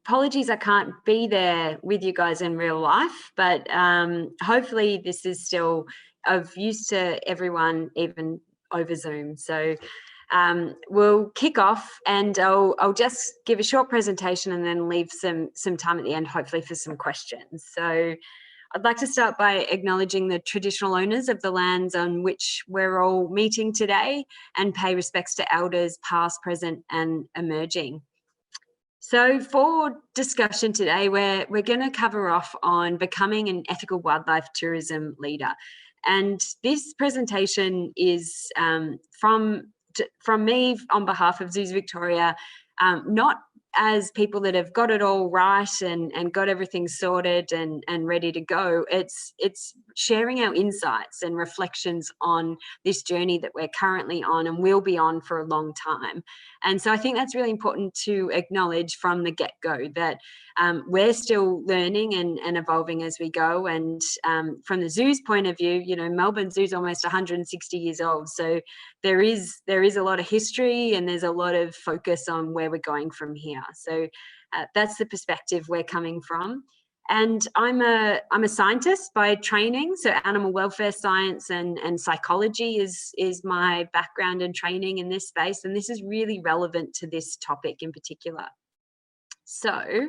apologies I can't be there with you guys in real life, but hopefully this is still of use to everyone, even over Zoom. So we'll kick off, and I'll just give a short presentation and then leave some time at the end, hopefully for some questions. So I'd like to start by acknowledging the traditional owners of the lands on which we're all meeting today, and pay respects to elders past, present and emerging. So for discussion today, we're going to cover off on becoming an ethical wildlife tourism leader. And this presentation is from me on behalf of Zoos Victoria, not as people that have got it all right and got everything sorted and ready to go. It's sharing our insights and reflections on this journey that we're currently on and will be on for a long time. And so I think that's really important to acknowledge from the get-go, that we're still learning and evolving as we go. And from the zoo's point of view, you know, Melbourne Zoo's almost 160 years old. So there is a lot of history, and there's a lot of focus on where we're going from here. So that's the perspective we're coming from. And I'm a scientist by training, so animal welfare science and psychology is my background and training in this space, and this is really relevant to this topic in particular. So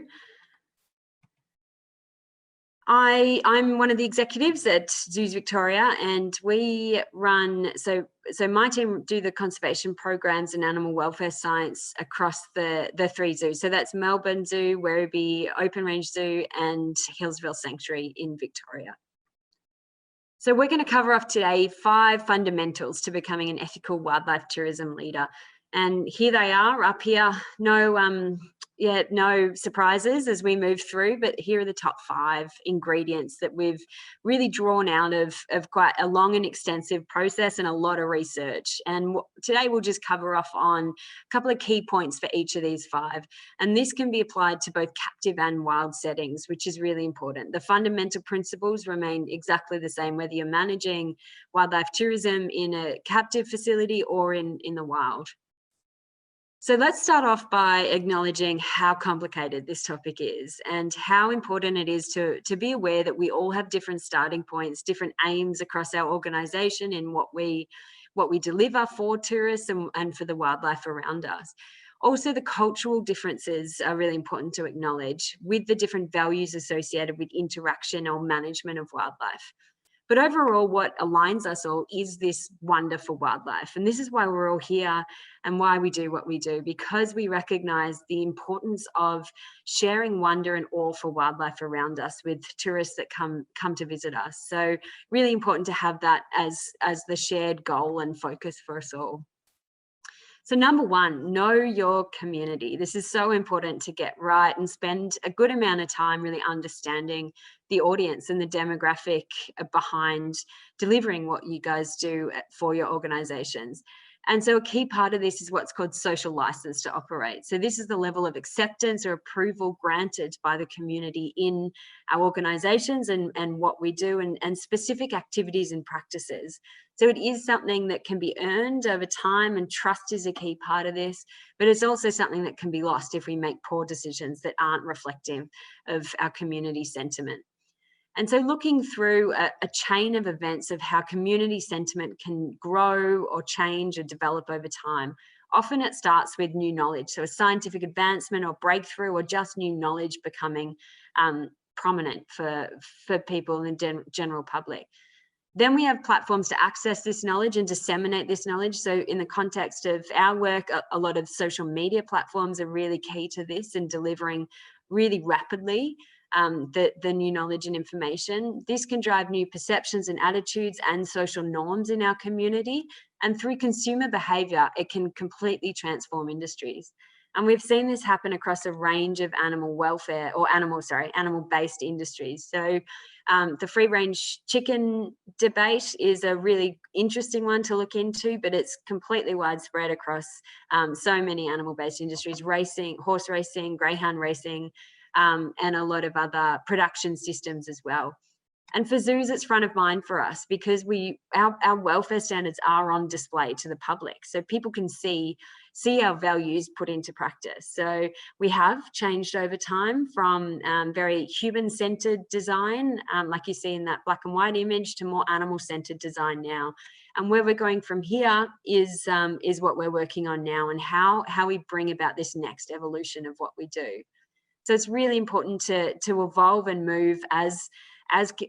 I'm one of the executives at Zoos Victoria, and we run, so my team do the conservation programs and animal welfare science across the 3 zoos. So that's Melbourne Zoo, Werribee Open Range Zoo and Hillsville Sanctuary in Victoria. So we're going to cover off today 5 fundamentals to becoming an ethical wildlife tourism leader. And here they are up here. No surprises as we move through, but here are the top 5 ingredients that we've really drawn out of quite a long and extensive process and a lot of research. And today we'll just cover off on a couple of key points for each of these 5. And this can be applied to both captive and wild settings, which is really important. The fundamental principles remain exactly the same, whether you're managing wildlife tourism in a captive facility or in the wild. So let's start off by acknowledging how complicated this topic is and how important it is to be aware that we all have different starting points, different aims across our organisation in what we deliver for tourists and for the wildlife around us. Also, the cultural differences are really important to acknowledge, with the different values associated with interaction or management of wildlife. But overall, what aligns us all is this wonder for wildlife. And this is why we're all here and why we do what we do, because we recognise the importance of sharing wonder and awe for wildlife around us with tourists that come to visit us. So really important to have that as the shared goal and focus for us all. So number 1, know your community. This is so important to get right and spend a good amount of time really understanding the audience and the demographic behind delivering what you guys do for your organizations. And so a key part of this is what's called social license to operate. So this is the level of acceptance or approval granted by the community in our organizations and what we do and specific activities and practices. So it is something that can be earned over time, and trust is a key part of this, but it's also something that can be lost if we make poor decisions that aren't reflective of our community sentiment. And so looking through a chain of events of how community sentiment can grow or change or develop over time, often it starts with new knowledge. So a scientific advancement or breakthrough, or just new knowledge becoming prominent for people in the general public. Then we have platforms to access this knowledge and disseminate this knowledge. So in the context of our work, a lot of social media platforms are really key to this and delivering really rapidly the new knowledge and information. This can drive new perceptions and attitudes and social norms in our community. And through consumer behaviour, it can completely transform industries. And we've seen this happen across a range of animal welfare or animal-based industries. So the free-range chicken debate is a really interesting one to look into, but it's completely widespread across so many animal-based industries: racing, horse racing, greyhound racing, and a lot of other production systems as well. And for zoos, it's front of mind for us because our welfare standards are on display to the public. So people can see see our values put into practice. So we have changed over time from very human-centered design, like you see in that black and white image, to more animal-centered design now. And where we're going from here is what we're working on now, and how we bring about this next evolution of what we do. So it's really important to evolve and move as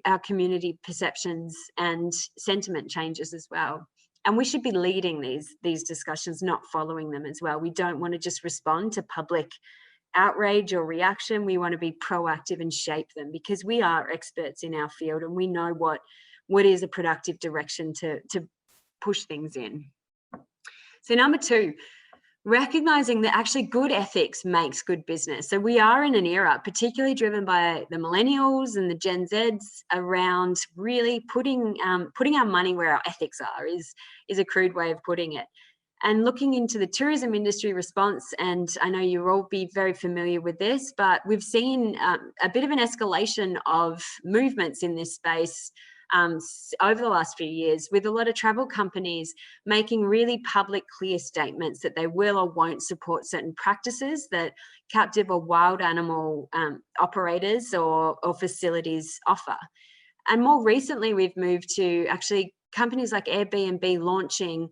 our community perceptions and sentiment changes as well. And we should be leading these discussions, not following them as well. We don't want to just respond to public outrage or reaction. We want to be proactive and shape them, because we are experts in our field and we know what is a productive direction to push things in. So number 2, recognizing that actually good ethics makes good business. So we are in an era, particularly driven by the millennials and the Gen Zs, around really putting our money where our ethics are, is a crude way of putting it. And looking into the tourism industry response, and I know you'll all be very familiar with this, but we've seen a bit of an escalation of movements in this space over the last few years, with a lot of travel companies making really public, clear statements that they will or won't support certain practices that captive or wild animal operators or facilities offer. And more recently, we've moved to actually companies like Airbnb launching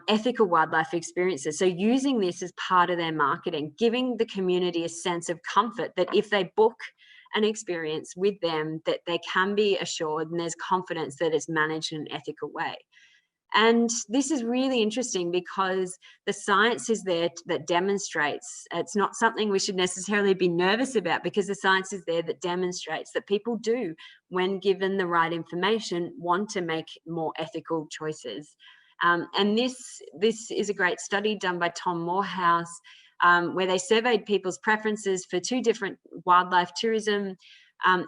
ethical wildlife experiences. So using this as part of their marketing, giving the community a sense of comfort that if they book an experience with them, that they can be assured and there's confidence that it's managed in an ethical way. And this is really interesting because the science is there that demonstrates, it's not something we should necessarily be nervous about, because the science is there that demonstrates that people do, when given the right information, want to make more ethical choices. And this is a great study done by Tom Morehouse, where they surveyed people's preferences for 2 different wildlife tourism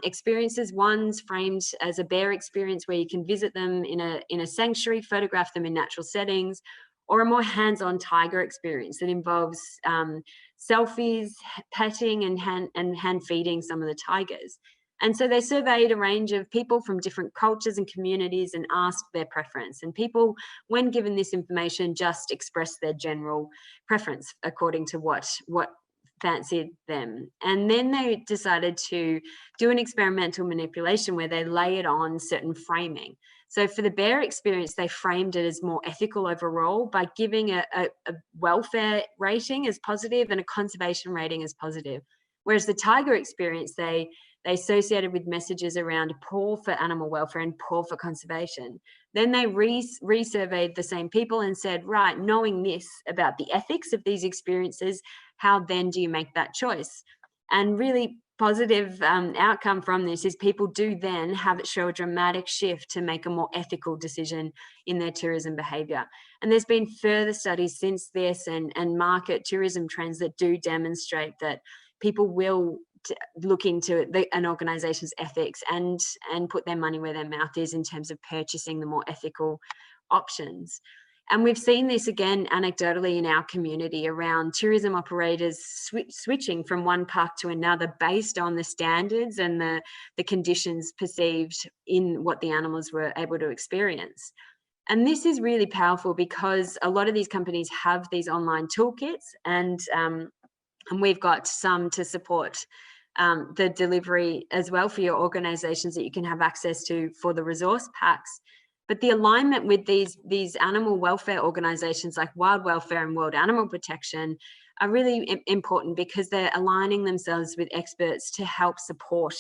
experiences. One's framed as a bear experience, where you can visit them in a sanctuary, photograph them in natural settings, or a more hands-on tiger experience that involves selfies, petting, and hand feeding some of the tigers. And so they surveyed a range of people from different cultures and communities and asked their preference. And people, when given this information, just expressed their general preference according to what fancied them. And then they decided to do an experimental manipulation where they layered on certain framing. So for the bear experience, they framed it as more ethical overall by giving a welfare rating as positive and a conservation rating as positive. Whereas the tiger experience, they associated with messages around poor for animal welfare and poor for conservation. Then they resurveyed the same people and said, right, knowing this about the ethics of these experiences, how then do you make that choice? And really positive outcome from this is people do then have it show a dramatic shift to make a more ethical decision in their tourism behaviour. And there's been further studies since this and market tourism trends that do demonstrate that people will look into an organization's ethics and put their money where their mouth is in terms of purchasing the more ethical options. And we've seen this again anecdotally in our community around tourism operators switching from one park to another based on the standards and the conditions perceived in what the animals were able to experience. And this is really powerful because a lot of these companies have these online toolkits, and we've got some to support the delivery as well for your organizations that you can have access to for the resource packs. But the alignment with these animal welfare organizations like Wild Welfare and World Animal Protection are really important because they're aligning themselves with experts to help support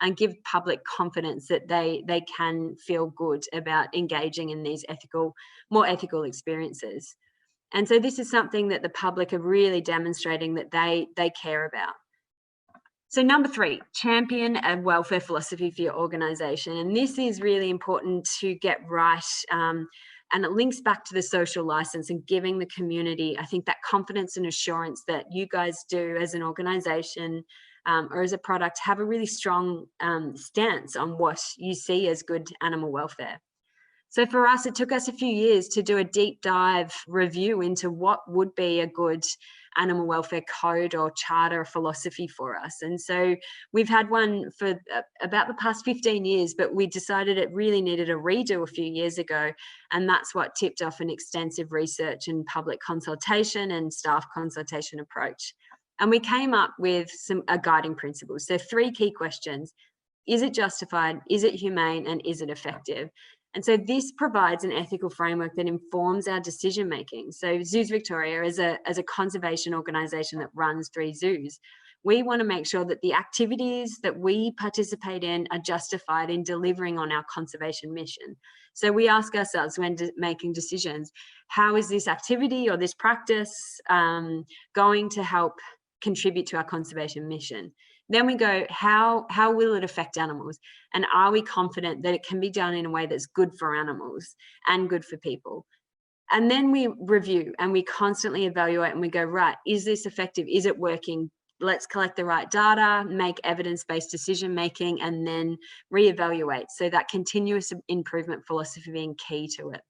and give public confidence that they can feel good about engaging in these more ethical experiences. And so this is something that the public are really demonstrating that they care about. So number 3, champion a welfare philosophy for your organisation. And this is really important to get right. And it links back to the social license and giving the community, I think, that confidence and assurance that you guys do as an organisation or as a product have a really strong stance on what you see as good animal welfare. So for us, it took us a few years to do a deep dive review into what would be a good animal welfare code or charter or philosophy for us. And so we've had one for about the past 15 years, but we decided it really needed a redo a few years ago. And that's what tipped off an extensive research and public consultation and staff consultation approach. And we came up with a guiding principle. So 3 key questions: is it justified? Is it humane? And is it effective? And so this provides an ethical framework that informs our decision making. So Zoos Victoria, as a conservation organisation that runs 3 zoos, we want to make sure that the activities that we participate in are justified in delivering on our conservation mission. So we ask ourselves when making decisions, how is this activity or this practice going to help contribute to our conservation mission? Then we go, how will it affect animals? And are we confident that it can be done in a way that's good for animals and good for people? And then we review and we constantly evaluate and we go, right, is this effective? Is it working? Let's collect the right data, make evidence-based decision-making, and then reevaluate. So that continuous improvement philosophy being key to it.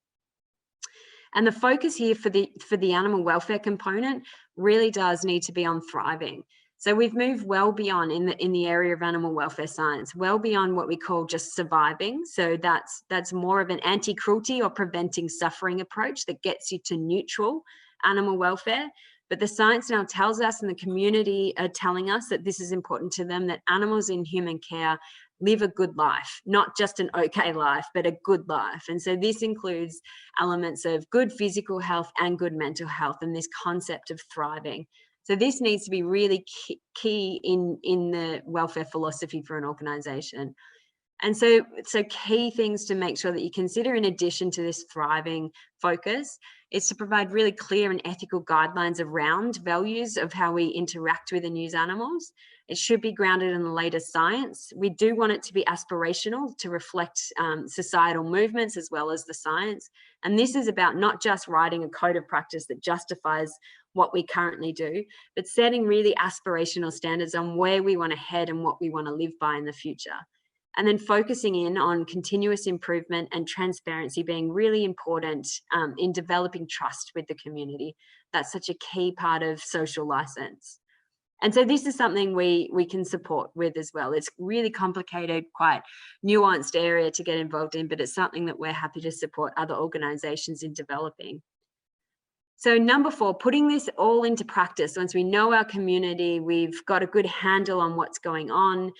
And the focus here for the animal welfare component really does need to be on thriving. So we've moved well beyond in the area of animal welfare science, well beyond what we call just surviving. So that's more of an anti-cruelty or preventing suffering approach that gets you to neutral animal welfare. But the science now tells us, and the community are telling us, that this is important to them, that animals in human care live a good life, not just an okay life, but a good life. And so this includes elements of good physical health and good mental health, and this concept of thriving. So this needs to be really key in the welfare philosophy for an organisation. And so key things to make sure that you consider in addition to this thriving focus is to provide really clear and ethical guidelines around values of how we interact with and use animals. It should be grounded in the latest science. We do want it to be aspirational to reflect societal movements as well as the science. And this is about not just writing a code of practice that justifies what we currently do, but setting really aspirational standards on where we want to head and what we want to live by in the future. And then focusing in on continuous improvement and transparency being really important in developing trust with the community. That's such a key part of social license. And so this is something we can support with as well. It's really complicated, quite nuanced area to get involved in, but it's something that we're happy to support other organisations in developing. So number 4, putting this all into practice. Once we know our community, we've got a good handle on what's going on,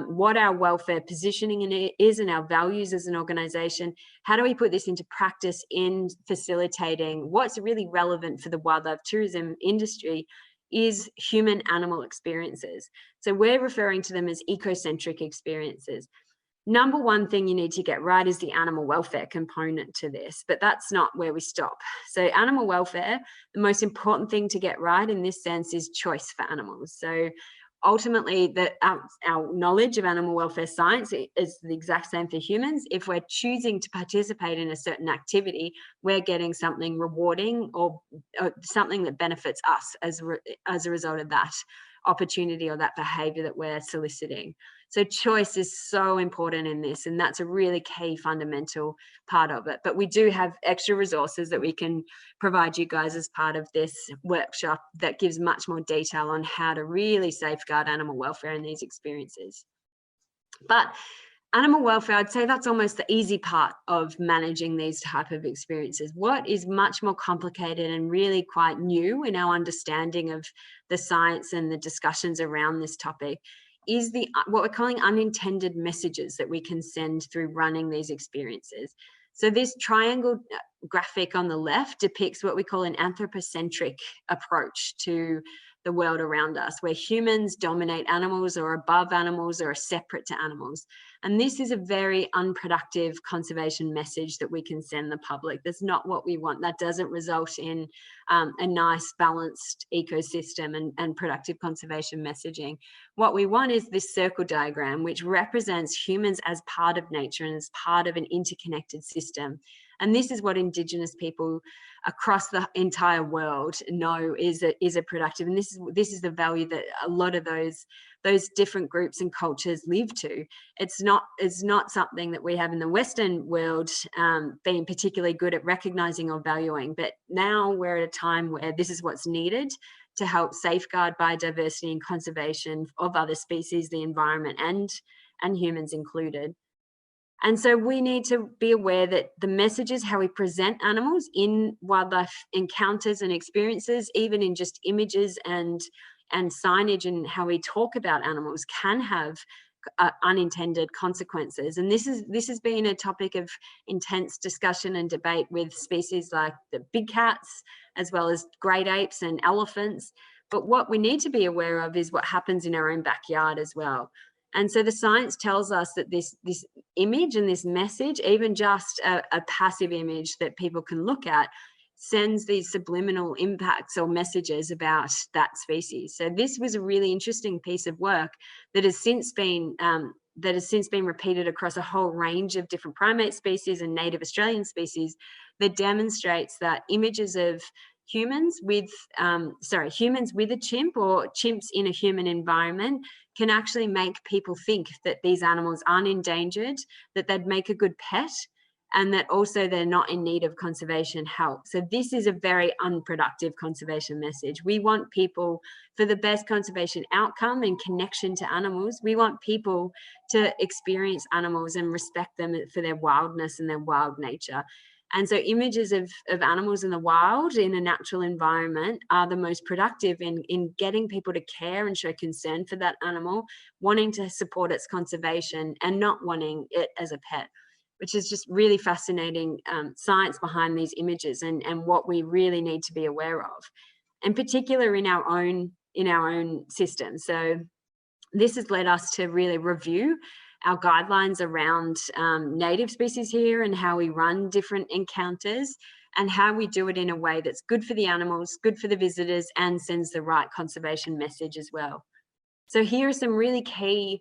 what our welfare positioning is and our values as an organisation. How do we put this into practice in facilitating what's really relevant for the wildlife tourism industry is human-animal experiences. So we're referring to them as ecocentric experiences. Number 1 thing you need to get right is the animal welfare component to this, but that's not where we stop. So animal welfare, the most important thing to get right in this sense is choice for animals. So ultimately, our knowledge of animal welfare science is the exact same for humans. If we're choosing to participate in a certain activity, we're getting something rewarding or something that benefits us as a result of that opportunity or that behavior that we're soliciting. So choice is so important in this, and that's a really key fundamental part of it. But we do have extra resources that we can provide you guys as part of this workshop that gives much more detail on how to really safeguard animal welfare in these experiences. But animal welfare, I'd say that's almost the easy part of managing these type of experiences. What is much more complicated and really quite new in our understanding of the science and the discussions around this topic is what we're calling unintended messages that we can send through running these experiences. So this triangle graphic on the left depicts what we call an anthropocentric approach to the world around us, where humans dominate animals or above animals or are separate to animals. And this is a very unproductive conservation message that we can send the public. That's not what we want. That doesn't result in a nice balanced ecosystem and productive conservation messaging. What we want is this circle diagram, which represents humans as part of nature and as part of an interconnected system. And this is what Indigenous people across the entire world know is a productive, and this is the value that a lot of those different groups and cultures live to. It's not something that we have in the Western world being particularly good at recognizing or valuing, but now we're at a time where this is what's needed to help safeguard biodiversity and conservation of other species, the environment, and humans included. And so we need to be aware that the messages, how we present animals in wildlife encounters and experiences, even in just images and signage, and how we talk about animals, can have unintended consequences. And this has been a topic of intense discussion and debate with species like the big cats, as well as great apes and elephants. But what we need to be aware of is what happens in our own backyard as well. And so the science tells us that this image and this message, even just a passive image that people can look at, sends these subliminal impacts or messages about that species. So this was a really interesting piece of work that has since been repeated across a whole range of different primate species and native Australian species, that demonstrates that images of humans with a chimp, or chimps in a human environment, can actually make people think that these animals aren't endangered, that they'd make a good pet, and that also they're not in need of conservation help. So this is a very unproductive conservation message. We want people, for the best conservation outcome and connection to animals, we want people to experience animals and respect them for their wildness and their wild nature. And so images of animals in the wild, in a natural environment, are the most productive in getting people to care and show concern for that animal, wanting to support its conservation and not wanting it as a pet, which is just really fascinating science behind these images, and what we really need to be aware of, in particular in our own system. So this has led us to really review our guidelines around native species here, and how we run different encounters, and how we do it in a way that's good for the animals, good for the visitors, and sends the right conservation message as well. So here are some really key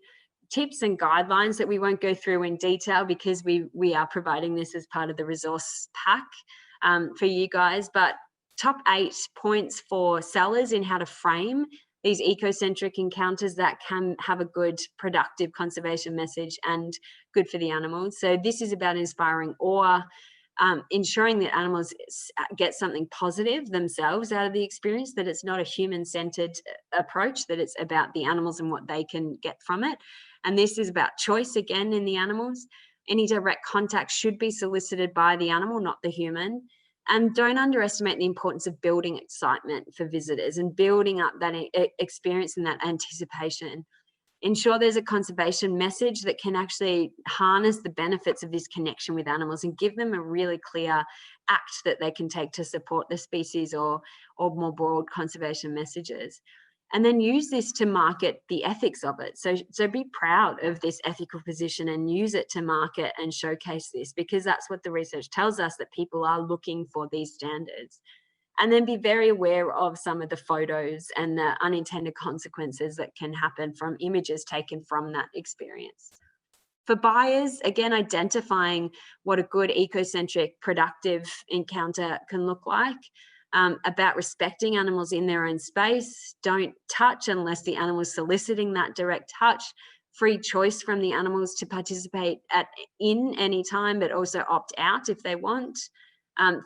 tips and guidelines that we won't go through in detail, because we are providing this as part of the resource pack for you guys. But top 8 points for sellers in how to frame these ecocentric encounters that can have a good, productive conservation message and good for the animals. So this is about inspiring awe, ensuring that animals get something positive themselves out of the experience, that it's not a human-centered approach, that it's about the animals and what they can get from it. And this is about choice, again, in the animals. Any direct contact should be solicited by the animal, not the human. And don't underestimate the importance of building excitement for visitors and building up that experience and that anticipation. Ensure there's a conservation message that can actually harness the benefits of this connection with animals, and give them a really clear act that they can take to support the species, or more broad conservation messages. And then use this to market the ethics of it. So be proud of this ethical position and use it to market and showcase this, because that's what the research tells us, that people are looking for these standards. And then be very aware of some of the photos and the unintended consequences that can happen from images taken from that experience. For buyers, again, identifying what a good ecocentric, productive encounter can look like. About respecting animals in their own space. Don't touch unless the animal is soliciting that direct touch. Free choice from the animals to participate in any time, but also opt out if they want.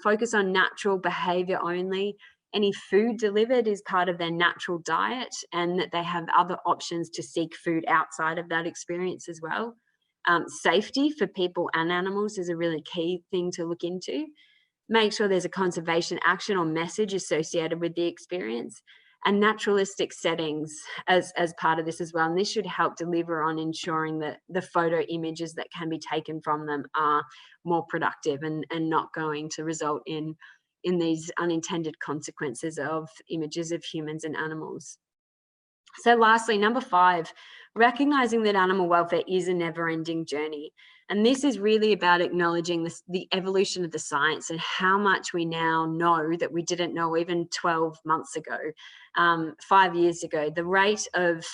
Focus on natural behaviour only. Any food delivered is part of their natural diet, and that they have other options to seek food outside of that experience as well. Safety for people and animals is a really key thing to look into. Make sure there's a conservation action or message associated with the experience, and naturalistic settings as part of this as well. And this should help deliver on ensuring that the photo images that can be taken from them are more productive and not going to result in these unintended consequences of images of humans and animals. So lastly, number 5, recognizing that animal welfare is a never-ending journey. And this is really about acknowledging the evolution of the science and how much we now know that we didn't know even 12 months ago, 5 years ago. The rate of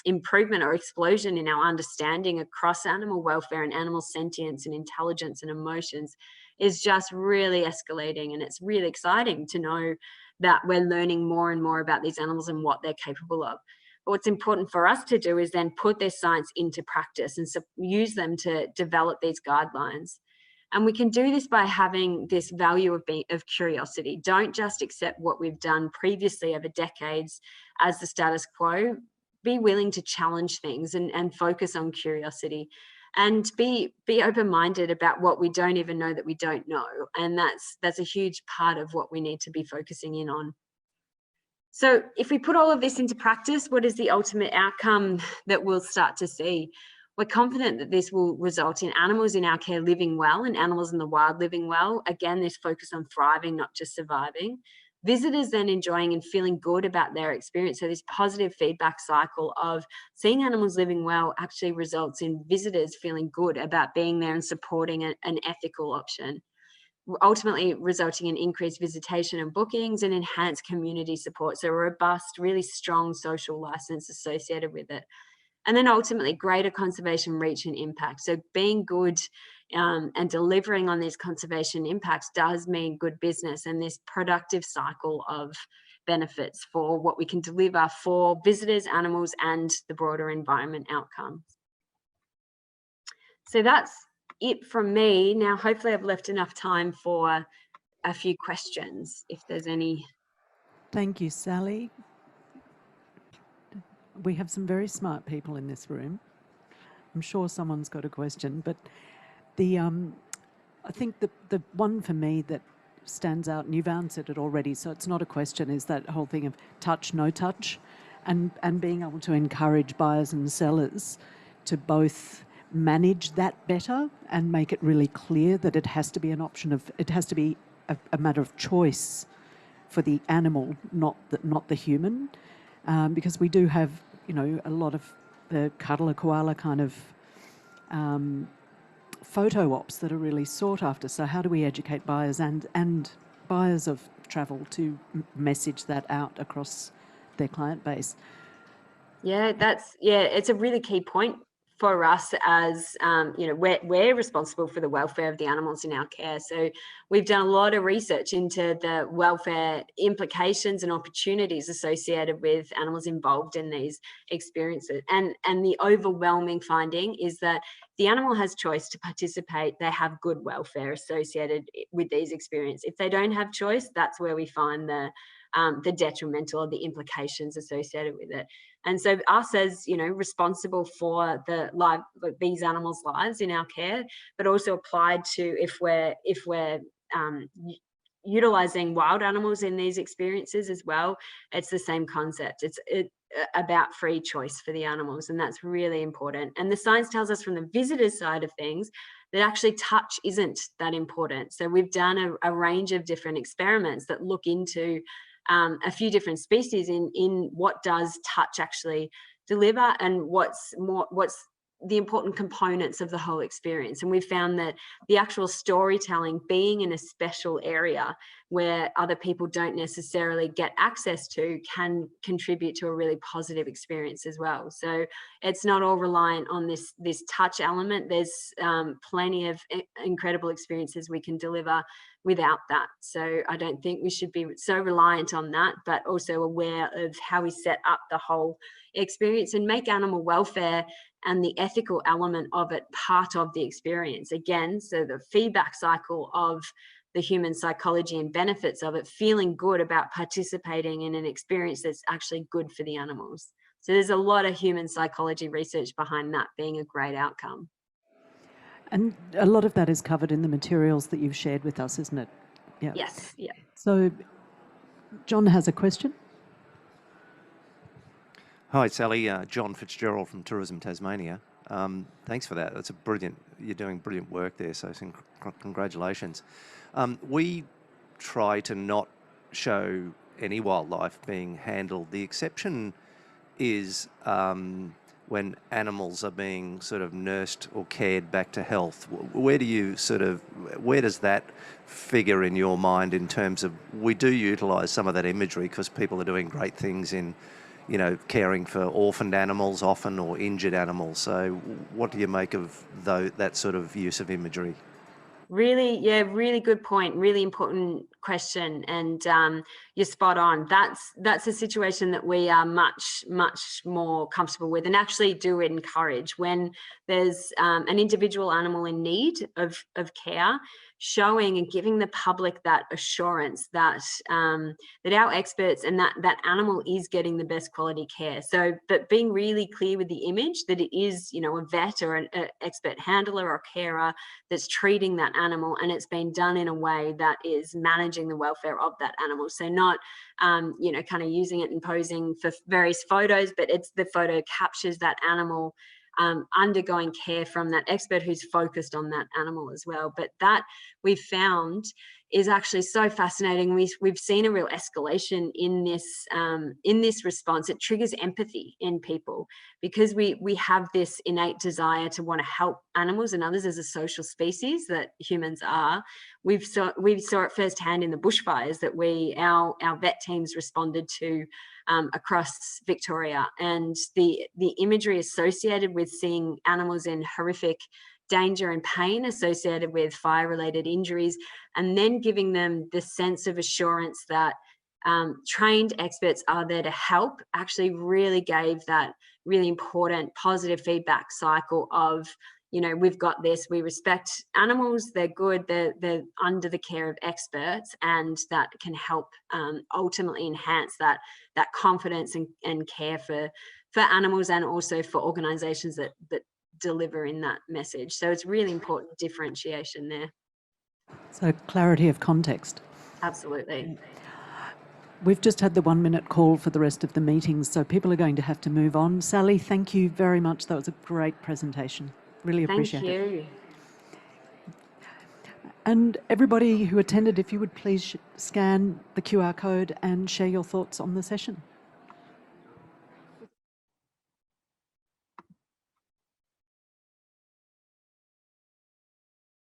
improvement or explosion in our understanding across animal welfare and animal sentience and intelligence and emotions is just really escalating. And it's really exciting to know that we're learning more and more about these animals and what they're capable of. But what's important for us to do is then put this science into practice and use them to develop these guidelines. And we can do this by having this value of curiosity. Don't just accept what we've done previously over decades as the status quo. Be willing to challenge things and focus on curiosity, and be open-minded about what we don't even know that we don't know. And that's a huge part of what we need to be focusing in on. So if we put all of this into practice, what is the ultimate outcome that we'll start to see? We're confident that this will result in animals in our care living well and animals in the wild living well. Again, this focus on thriving, not just surviving. Visitors then enjoying and feeling good about their experience. So this positive feedback cycle of seeing animals living well actually results in visitors feeling good about being there and supporting an ethical option, ultimately resulting in increased visitation and bookings and enhanced community support. So a robust, really strong social license associated with it. And then ultimately greater conservation reach and impact. So being good and delivering on these conservation impacts does mean good business and this productive cycle of benefits for what we can deliver for visitors, animals, and the broader environment outcomes. So that's it from me. Now, hopefully I've left enough time for a few questions, if there's any. Thank you, Sally. We have some very smart people in this room. I'm sure someone's got a question, but I think the one for me that stands out, and you've answered it already, so it's not a question, is that whole thing of touch, no touch, and being able to encourage buyers and sellers to both manage that better and make it really clear that it has to be an option of, it has to be a matter of choice for the animal, not the human, because we do have, you know, a lot of the cuddle a koala kind of photo ops that are really sought after. So how do we educate buyers and buyers of travel to message that out across their client base? Yeah, it's a really key point for us as, you know, we're responsible for the welfare of the animals in our care. So we've done a lot of research into the welfare implications and opportunities associated with animals involved in these experiences. And the overwhelming finding is that the animal has choice to participate. They have good welfare associated with these experiences. If they don't have choice, that's where we find the detrimental or the implications associated with it. And so us as, you know, responsible for the life, these animals' lives in our care, but also applied to if we're utilizing wild animals in these experiences as well, it's the same concept. It's about free choice for the animals, and that's really important. And the science tells us from the visitor's side of things that actually touch isn't that important. So we've done a range of different experiments that look into a few different species in what does touch actually deliver and what's the important components of the whole experience. And we've found that the actual storytelling, being in a special area where other people don't necessarily get access to, can contribute to a really positive experience as well. So it's not all reliant on this touch element. There's plenty of incredible experiences we can deliver without that. So I don't think we should be so reliant on that, but also aware of how we set up the whole experience and make animal welfare and the ethical element of it part of the experience. Again, so the feedback cycle of the human psychology and benefits of it, feeling good about participating in an experience that's actually good for the animals. So there's a lot of human psychology research behind that being a great outcome. And a lot of that is covered in the materials that you've shared with us, isn't it? Yeah. Yes, yeah. So John has a question. Hi, Sally. John Fitzgerald from Tourism Tasmania. Thanks for that. You're doing brilliant work there, so congratulations. We try to not show any wildlife being handled. The exception is when animals are being sort of nursed or cared back to health. Where does that figure in your mind in terms of, we do utilise some of that imagery because people are doing great things in, you know, caring for orphaned animals often or injured animals. So what do you make of that sort of use of imagery? Really good point. Really important question, and you're spot on. That's a situation that we are much more comfortable with, and actually do encourage when there's an individual animal in need of care, showing and giving the public that assurance that that our experts and that animal is getting the best quality care. So, but being really clear with the image that it is, you know, a vet or an expert handler or carer that's treating that animal, and it's been done in a way that is managing the welfare of that animal. So not, you know, kind of using it and posing for various photos, but it's the photo captures that animal undergoing care from that expert who's focused on that animal as well. But that we've found is actually so fascinating. We've seen a real escalation in this response. It triggers empathy in people because we have this innate desire to want to help animals and others as a social species that humans are. We saw it firsthand in the bushfires that our vet teams responded to across Victoria, and the imagery associated with seeing animals in horrific danger and pain associated with fire-related injuries, and then giving them the sense of assurance that trained experts are there to help, actually really gave that really important positive feedback cycle of, you know, we've got this, we respect animals, they're good, they're under the care of experts, and that can help ultimately enhance that confidence and care for animals, and also for organisations that deliver in that message. So it's really important differentiation there. So clarity of context. Absolutely. We've just had the 1 minute call for the rest of the meetings, so people are going to have to move on. Sally, thank you very much. That was a great presentation. Really appreciate it. Thank you. And everybody who attended, if you would please scan the QR code and share your thoughts on the session.